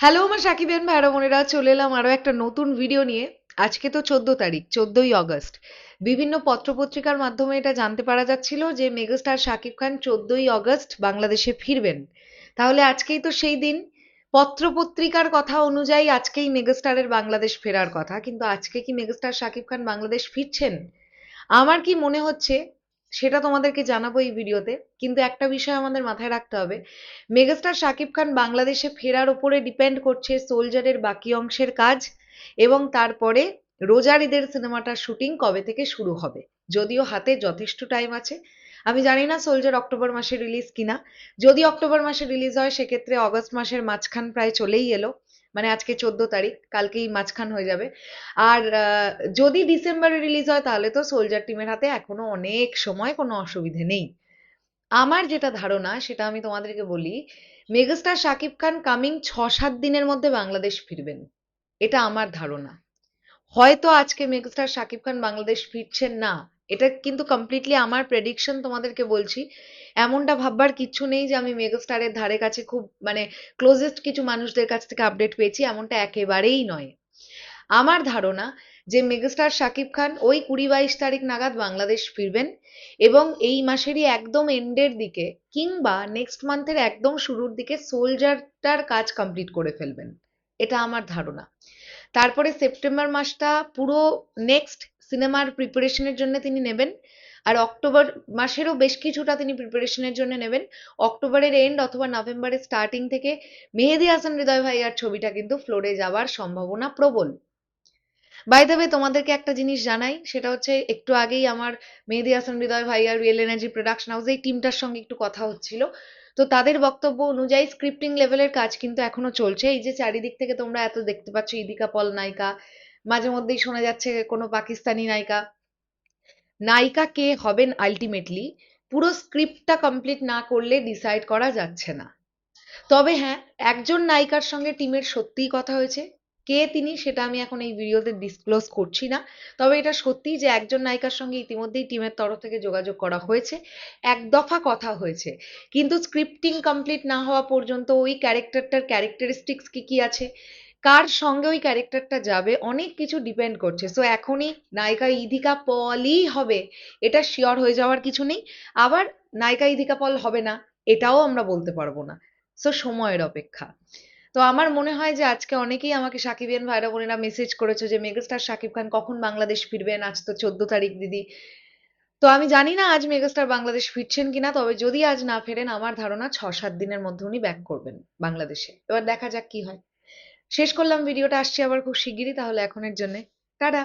Hello আমার সাকিবেন ভাইরা বোনেরা, চলে এলাম আরো একটা নতুন ভিডিও নিয়ে। আজকে তো 14 তারিখ, 14ই আগস্ট। বিভিন্ন পত্রপত্রিকার মাধ্যমে এটা জানতে পারা যাচ্ছিল যে মেগাস্টার শাকিব খান 14ই আগস্ট বাংলাদেশে ফিরবেন। তাহলে আজকেই তো সেই দিন। পত্রপত্রিকার কথা অনুযায়ী আজকেই মেগাস্টারের বাংলাদেশ ফেরার কথা, কিন্তু আজকে কি মেগাস্টার শাকিব খান বাংলাদেশ ফিরছেন? আমার কি মনে হচ্ছে সেটা তোমাদেরকে জানাবো এই ভিডিওতে। কিন্তু একটা বিষয় আমাদের মাথায় রাখতে হবে, মেগাস্টার শাকিব খান বাংলাদেশে ফেরার উপরে ডিপেন্ড করছে সোলজারের বাকি অংশের কাজ, এবং তারপরে রোজার ঈদের সিনেমাটার শুটিং কবে থেকে শুরু হবে। যদিও হাতে যথেষ্ট টাইম আছে। আমি জানি না সোলজার অক্টোবর মাসে রিলিজ কিনা। যদি অক্টোবর মাসে রিলিজ হয় সেক্ষেত্রে অগস্ট মাসের মাঝখান প্রায় চলেই এলো। মানে আজকে 14 তারিখ, কালকেই মাঝখান হয়ে যাবে। আর যদি ডিসেম্বরে রিলিজ হয় তাহলে তো সোলজার টিমের হাতে এখনো অনেক সময়, কোনো অসুবিধে নেই। আমার যেটা ধারণা সেটা আমি তোমাদেরকে বলি, মেগাস্টার শাকিব খান কামিং 6-7 দিনের মধ্যে বাংলাদেশ ফিরবেন। এটা আমার ধারণা। হয়তো আজকে মেগাস্টার শাকিব খান বাংলাদেশ ফিরছেন না, এটা কিন্তু কমপ্লিটলি আমার প্রেডিকশন তোমাদেরকে বলছি। এমনটা ভাববার কিচ্ছু নেই যে আমি মেগাস্টারের ধারে কাছে খুব মানে ক্লোজেস্ট কিছু মানুষদের কাছ থেকে আপডেট পেয়েছি, এমনটা একেবারেই নয়। আমার ধারণা যে মেগাস্টার শাকিব খান ওই 20-22 তারিখ নাগাদ বাংলাদেশ ফিরবেন, এবং এই মাসেরই একদম এন্ডের দিকে কিংবা নেক্সট মান্থের একদম শুরুর দিকে সোলজারটার কাজ কমপ্লিট করে ফেলবেন। এটা আমার ধারণা। তারপরে সেপ্টেম্বর মাসটা পুরো নেক্সট সিনেমার প্রিপারেশনের জন্য তিনি নেবেন। আর অক্টোবর মাসেরও বেশ কিছুটা তিনি প্রিপারেশনের জন্য নেবেন। অক্টোবরের এন্ড অথবা নভেম্বরের স্টার্টিং থেকে মেহেদী হাসান হৃদয় ভাইয়ার ছবিটা কিন্তু ফ্লোরে যাওয়ার সম্ভাবনা প্রবল। বাই দ্য ওয়ে, তোমাদেরকে একটা জিনিস জানাই, সেটা হচ্ছে একটু আগেই আমার মেহেদী হাসান হৃদয় ভাইয়া রিয়েল এনার্জি প্রোডাকশন হাউস এই টিমটার সঙ্গে একটু কথা হচ্ছিল। তো তাদের বক্তব্য অনুযায়ী স্ক্রিপ্টিং লেভেলের কাজ কিন্তু এখনো চলছে। এই যে চারিদিক থেকে তোমরা এত দেখতে পাচ্ছ ইদিকা পল নায়িকা, মাঝে মধ্যেই শোনা যাচ্ছে কোনো পাকিস্তানি নায়িকা। নায়িকা কে হবেন আলটিমেটলি পুরো স্ক্রিপ্টটা কমপ্লিট না করলে ডিসাইড করা যাচ্ছে না। তবে হ্যাঁ, একজন নায়িকার সঙ্গে টিমের সত্যিই কথা হয়েছে। কে তিনি সেটা আমি এখন এই ভিডিওতে ডিসক্লোজ করছি না। তবে এটা সত্যি যে একজন নায়িকার সঙ্গে ইতিমধ্যেই টিমের তরফ থেকে যোগাযোগ করা হয়েছে। এক দফা কথা হয়েছে। কিন্তু স্ক্রিপ্টিং কমপ্লিট না হওয়া পর্যন্ত ওই ক্যারেক্টারটার ক্যারেক্টারিস্টিক্স কি কি আছে, কার সঙ্গে ওই ক্যারেক্টারটা যাবে, অনেক কিছু ডিপেন্ড করছে। সো এখনই নায়িকা ইদিকা পলই হবে এটা শিওর হয়ে যাওয়ার কিছু নেই। আবার নায়িকা ইদিকা পল হবে না এটাও আমরা বলতে পারবো না। সো সময়ের অপেক্ষা। তো আমার মনে হয় যে আজকে অনেকেই আমাকে সাকিবিয়ান ভাইরা বোনেরা মেসেজ করেছে যে মেগাস্টার শাকিব খান কখন বাংলাদেশ ফিরবেন, আজ তো 14 তারিখ দিদি। তো আমি জানি না আজ মেগাস্টার বাংলাদেশ ফিরছেন কিনা, তবে যদি আজ না ফেরেন আমার ধারণা 6-7 দিনের মধ্যে উনি ব্যাক করবেন বাংলাদেশে। এবার দেখা যাক কি হয়। শেষ করলাম ভিডিওটা, আসছি আবার খুব শিগগিরই। তাহলে এখনের জন্য টাটা।